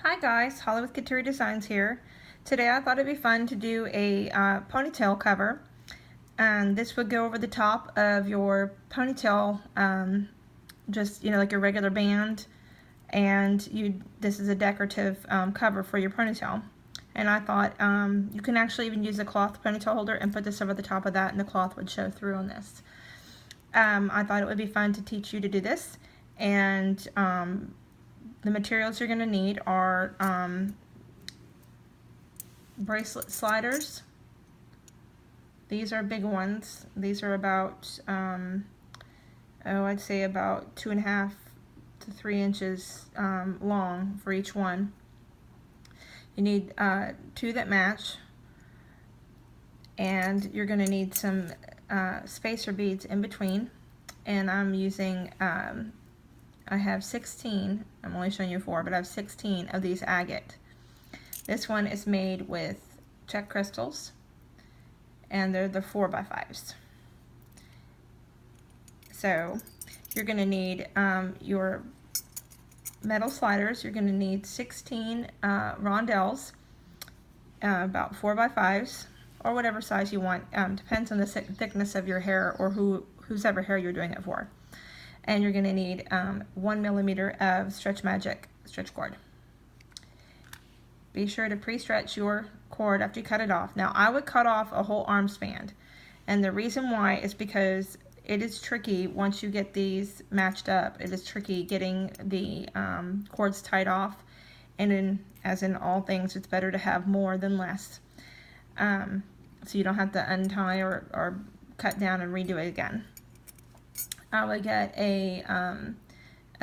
Hi guys, Holly with Katerie Designs here. Today I thought it'd be fun to do a ponytail cover, and this would go over the top of your ponytail, just like your regular band, and this is a decorative cover for your ponytail. And I thought you can actually even use a cloth ponytail holder and put this over the top of that, and the cloth would show through on this. I thought it would be fun to teach you to do this, and the materials you're going to need are bracelet sliders. These are big ones. These are about, I'd say about 2.5 to 3 inches long for each one. You need 2 that match, and you're going to need some spacer beads in between. And I'm using I have 16, I'm only showing you 4, but I have 16 of these agate. This one is made with Czech crystals, and they're the 4x5s. So you're going to need your metal sliders. You're going to need 16 rondelles, about 4x5s, or whatever size you want. Depends on the thickness of your hair or whosever hair you're doing it for. And you're going to need 1 millimeter of Stretch Magic stretch cord. Be sure to pre-stretch your cord after you cut it off. Now, I would cut off a whole arm span, and the reason why is because it is tricky once you get these matched up. It is tricky getting the cords tied off, and as in all things, it's better to have more than less, so you don't have to untie or cut down and redo it again. I would get a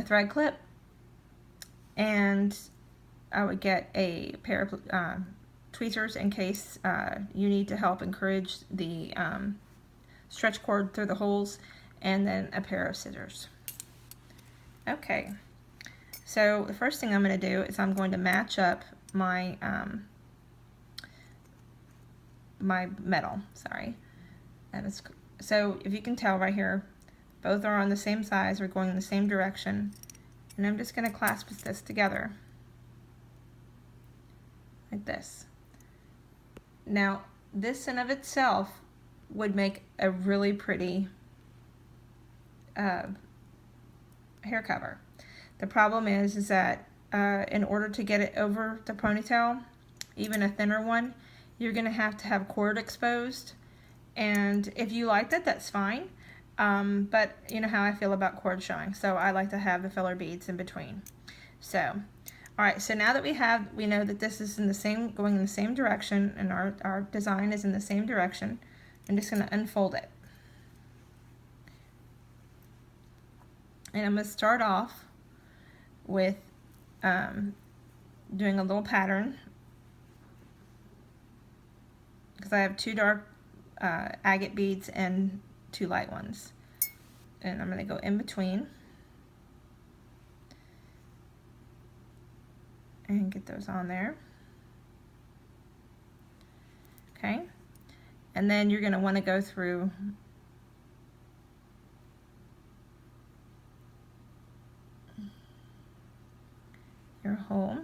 thread clip, and I would get a pair of tweezers in case you need to help encourage the stretch cord through the holes, and then a pair of scissors. Okay, so the first thing I'm going to do is I'm going to match up my my metal. So if you can tell right here, both are on the same size, we're going in the same direction, and I'm just going to clasp this together like this. Now, this in of itself would make a really pretty hair cover. The problem is that in order to get it over the ponytail, even a thinner one, you're going to have cord exposed, and if you like that, that's fine. But you know how I feel about cord showing, so I like to have the filler beads in between. So, alright, so now that we know that this is going in the same direction, and our design is in the same direction, I'm just going to unfold it. And I'm going to start off with doing a little pattern, because I have 2 dark agate beads and 2 light ones, and I'm going to go in between and get those on there. Okay, and then you're going to want to go through your hole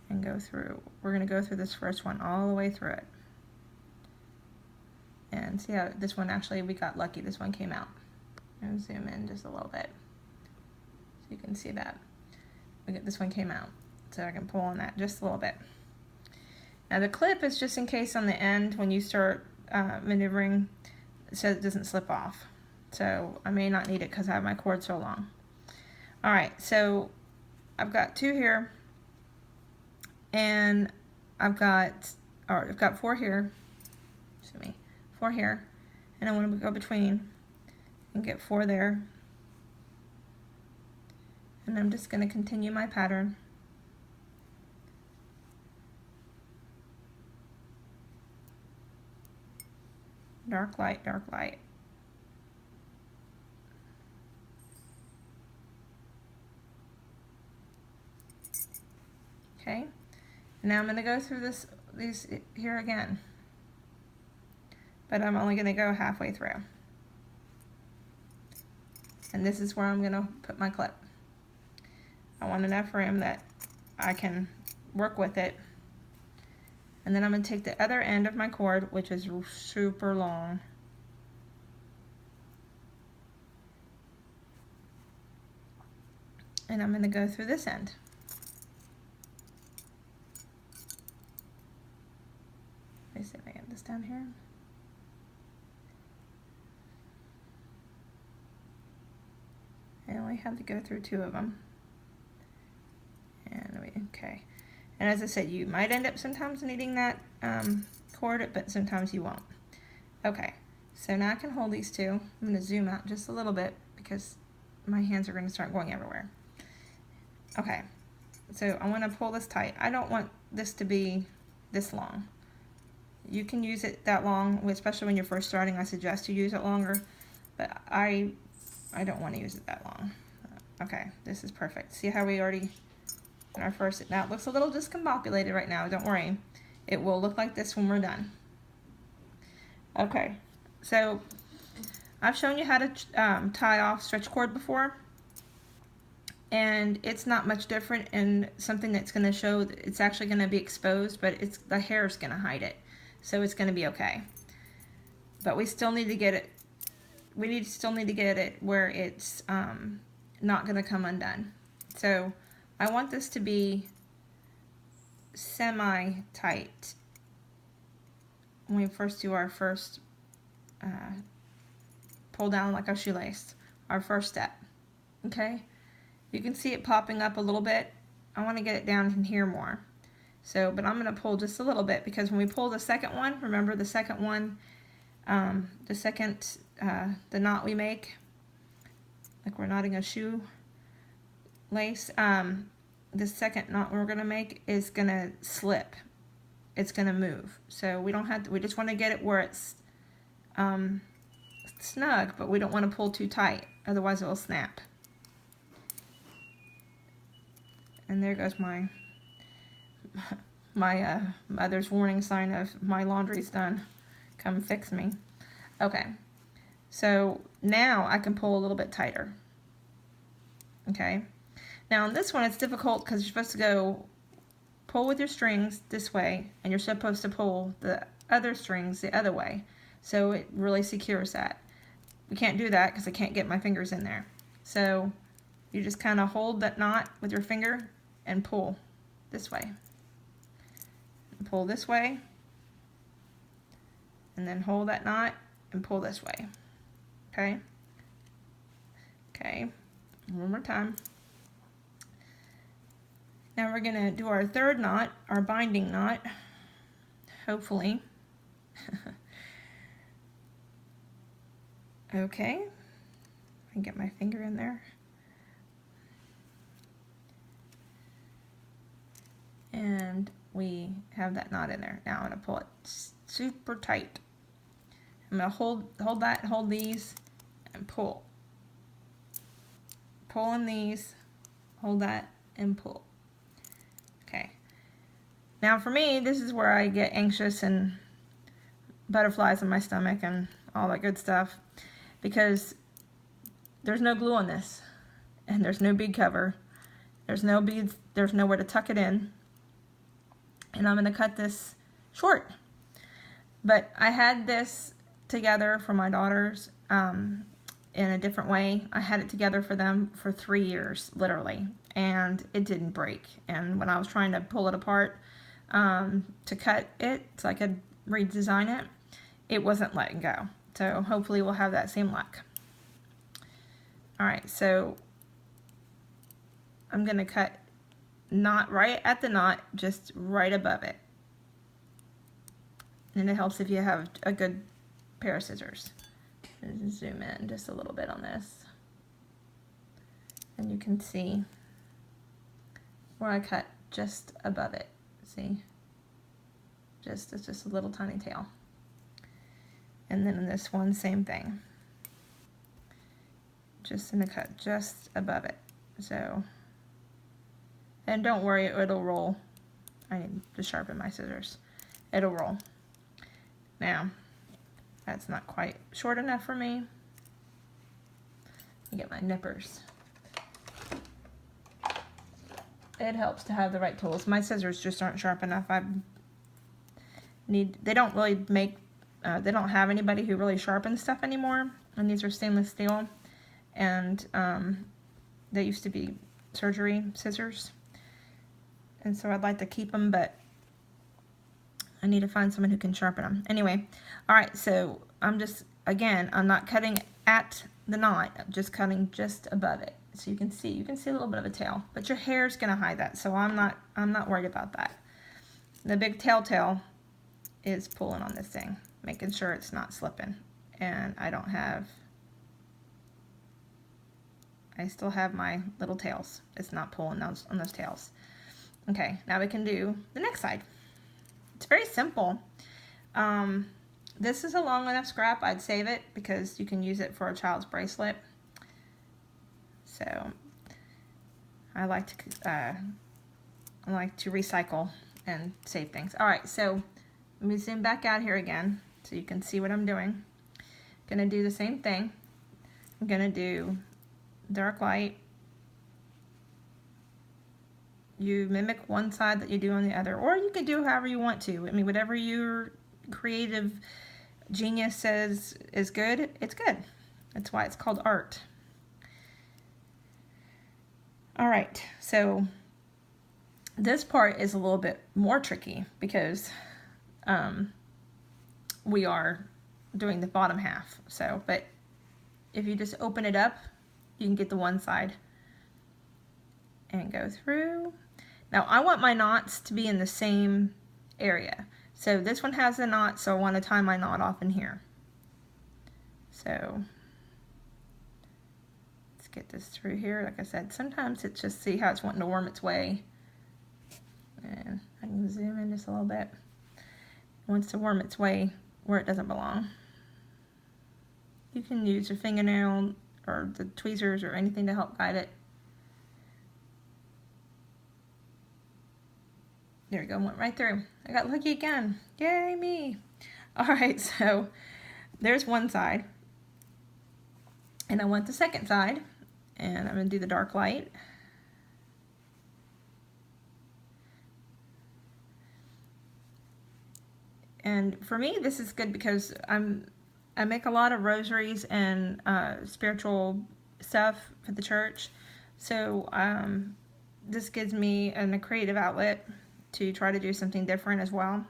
and go through. We're going to go through this first one all the way through it. And see how this one, actually, we got lucky. This one came out. And zoom in just a little bit so you can see that. This one came out. So I can pull on that just a little bit. Now the clip is just in case on the end when you start maneuvering, so it doesn't slip off. So I may not need it because I have my cord so long. Alright, so I've got 2 here, and I've got 4 here. Excuse me. 4 here, and I want to go between and get 4 there, and I'm just going to continue my pattern. Dark, light, dark, light. Okay, and now I'm going to go through these here again, but I'm only going to go halfway through. And this is where I'm going to put my clip. I want enough room that I can work with it. And then I'm going to take the other end of my cord, which is super long, and I'm going to go through this end. Let me see if I get this down here. I only have to go through 2 of them. And okay. And as I said, you might end up sometimes needing that cord, but sometimes you won't. Okay, so now I can hold these 2. I'm going to zoom out just a little bit because my hands are going to start going everywhere. Okay, so I want to pull this tight. I don't want this to be this long. You can use it that long, especially when you're first starting. I suggest you use it longer, but I don't want to use it that long. Okay, this is perfect. See how we already, in our first, now it looks a little discombobulated right now, don't worry. It will look like this when we're done. Okay, so I've shown you how to tie off stretch cord before, and it's not much different in something that's going to show that it's actually going to be exposed, but the hair is going to hide it, so it's going to be okay. But we still need to get it. Still need to get it where it's not going to come undone. So I want this to be semi-tight when we first do our first pull down like a shoelace, our first step. Okay, you can see it popping up a little bit. I want to get it down in here more. So, but I'm going to pull just a little bit, because when we pull the second one, remember the second one, the knot we make, like we're knotting a shoe lace, the second knot we're going to make is going to slip. It's going to move. So we don't have to, we just want to get it where it's snug, but we don't want to pull too tight, otherwise it will snap. And there goes my mother's warning sign of my laundry's done. Come fix me. Okay, so now I can pull a little bit tighter. Okay, now on this one it's difficult because you're supposed to go pull with your strings this way, and you're supposed to pull the other strings the other way, so it really secures that. We can't do that because I can't get my fingers in there. So you just kind of hold that knot with your finger and pull this way. And pull this way, and then hold that knot and pull this way. Okay? Okay, one more time. Now we're going to do our third knot, our binding knot, hopefully. Okay, I can get my finger in there. And we have that knot in there. Now I'm going to pull it super tight. I'm going to hold that, hold these, and pull. Pull in these, hold that, and pull. Okay. Now for me, this is where I get anxious and butterflies in my stomach and all that good stuff, because there's no glue on this, and there's no bead cover. There's no beads, there's nowhere to tuck it in. And I'm going to cut this short. But I had this together for my daughters in a different way. I had it together for them for 3 years, literally, and it didn't break. And when I was trying to pull it apart to cut it so I could redesign it, it wasn't letting go. So hopefully we'll have that same luck. Alright, so I'm going to cut not right at the knot, just right above it. And it helps if you have a good pair of scissors. Zoom in just a little bit on this, and you can see where I cut just above it. See, it's just a little tiny tail. And then in this one, same thing, just in the cut just above it. So, and don't worry, it'll roll. I need to sharpen my scissors. It'll roll. Now, that's not quite short enough for me. Let me get my nippers. it helps to have the right tools. My scissors just aren't sharp enough. They don't really make, they don't have anybody who really sharpens stuff anymore. And these are stainless steel. And they used to be surgery scissors. And so I'd like to keep them, but I need to find someone who can sharpen them. Anyway, all right, so I'm just, again, I'm not cutting at the knot, I'm just cutting just above it. So you can see a little bit of a tail, but your hair's gonna hide that, so I'm not worried about that. The big tail is pulling on this thing, making sure it's not slipping. And I still have my little tails. It's not pulling on those tails. Okay, now we can do the next side. It's very simple. This is a long enough scrap. I'd save it because you can use it for a child's bracelet. So I like to recycle and save things. All right, so let me zoom back out here again so you can see what I'm doing. Gonna do the same thing. I'm gonna do dark light. You mimic one side that you do on the other, or you could do however you want to. I mean, whatever your creative genius says is good, it's good. That's why it's called art. All right, so this part is a little bit more tricky because we are doing the bottom half. So, but if you just open it up, you can get the one side and go through. Now I want my knots to be in the same area. So this one has a knot, so I want to tie my knot off in here. So let's get this through here. Like I said, sometimes it's just, see how it's wanting to worm its way. And I can zoom in just a little bit. It wants to worm its way where it doesn't belong. You can use your fingernail or the tweezers or anything to help guide it. There we go, went right through. I got lucky again. Yay, me. All right, so there's one side. And I want the second side. And I'm gonna do the dark light. And for me, this is good because I make a lot of rosaries and spiritual stuff for the church. So this gives me a creative outlet to try to do something different as well.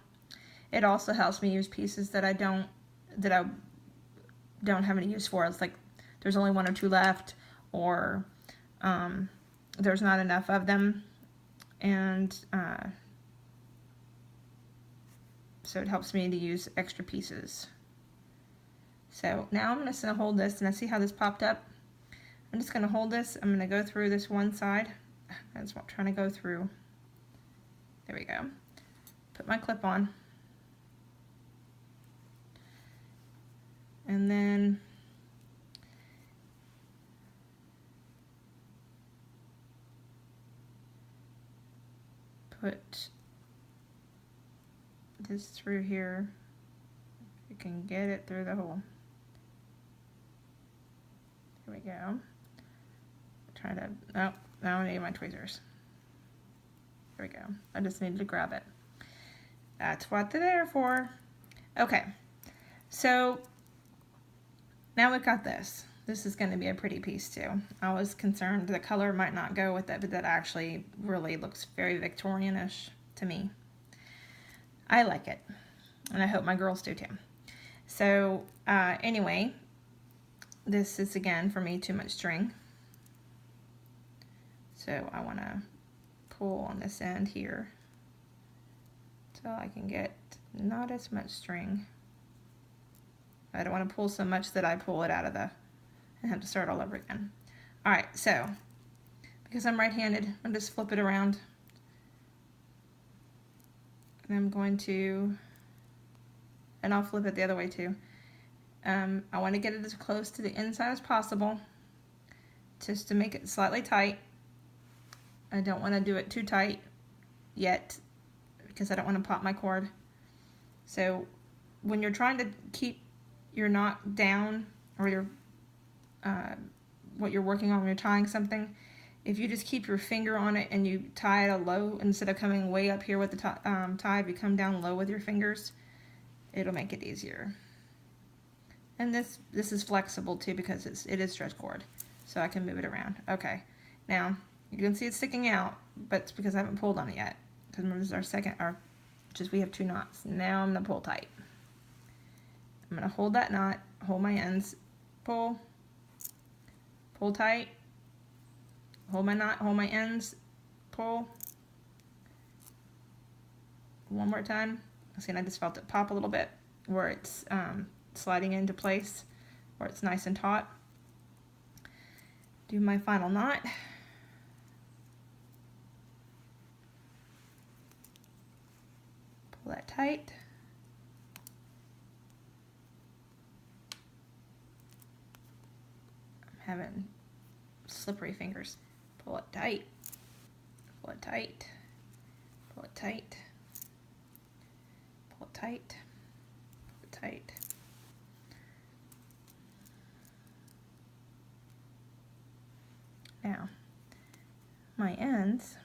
It also helps me use pieces that I don't have any use for. It's like there's only one or two left, or there's not enough of them, and so it helps me to use extra pieces. So now I'm just going to hold this, and I see how this popped up. I'm just going to hold this. I'm going to go through this one side. That's what I'm trying to go through. There we go. Put my clip on. And then put this through here. You can get it through the hole. There we go. Try to, oh, now I need my tweezers. There we go. I just needed to grab it. That's what they're there for. Okay, so now we've got this. This is going to be a pretty piece too. I was concerned the color might not go with it, but that actually really looks very Victorian-ish to me. I like it, and I hope my girls do too. So anyway, this is again for me too much string. So I want to pull on this end here so I can get not as much string. I don't want to pull so much that I pull it out of the and have to start all over again. All right, so because I'm right-handed, I'm just flip it around, and I'm going to, and I'll flip it the other way too. I want to get it as close to the inside as possible, just to make it slightly tight. I don't want to do it too tight yet because I don't want to pop my cord. So when you're trying to keep your knot down, or your what you're working on when you're tying something, if you just keep your finger on it and you tie it a low, instead of coming way up here with the tie, if you come down low with your fingers, it'll make it easier. And this is flexible too because it is stretch cord, so I can move it around. Okay, now you can see it's sticking out, but it's because I haven't pulled on it yet. Because remember, this is just we have 2 knots. Now I'm gonna pull tight. I'm gonna hold that knot, hold my ends, pull tight, hold my knot, hold my ends, pull. One more time. See, and I just felt it pop a little bit where it's sliding into place, where it's nice and taut. Do my final knot. Pull that tight. I'm having slippery fingers. Pull it tight. Pull it tight. Pull it tight. Pull it tight. Pull it tight. Now, my ends,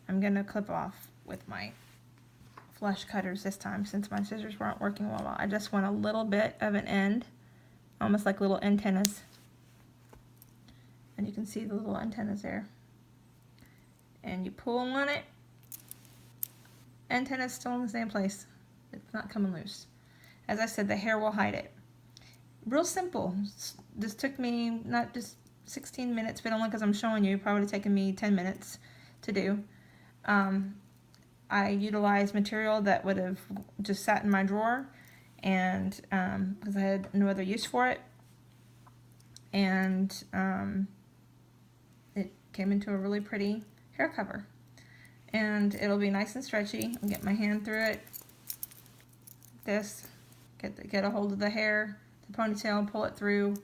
I'm going to clip off with my flush cutters this time since my scissors weren't working well. I just want a little bit of an end, almost like little antennas. And you can see the little antennas there. And you pull on it, antenna's still in the same place. It's not coming loose. As I said, the hair will hide it. Real simple. This took me not just 16 minutes, but only because I'm showing you. Probably taken me 10 minutes to do. I utilized material that would have just sat in my drawer, and because I had no other use for it, and it came into a really pretty hair cover, and it'll be nice and stretchy. I'll get my hand through it. This, get a hold of the hair, the ponytail, pull it through,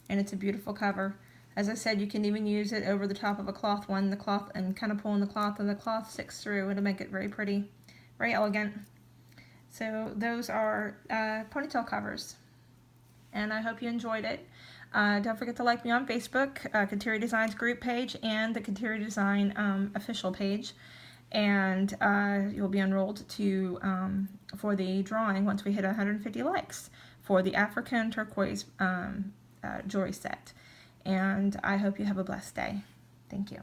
and it's a beautiful cover. As I said, you can even use it over the top of a cloth one, and kind of pull in the cloth, and the cloth sticks through. It'll make it very pretty, very elegant. So those are ponytail covers, and I hope you enjoyed it. Don't forget to like me on Facebook, Katerie Designs group page, and the Katerie Design official page. And you'll be enrolled for the drawing once we hit 150 likes for the African turquoise jewelry set. And I hope you have a blessed day. Thank you.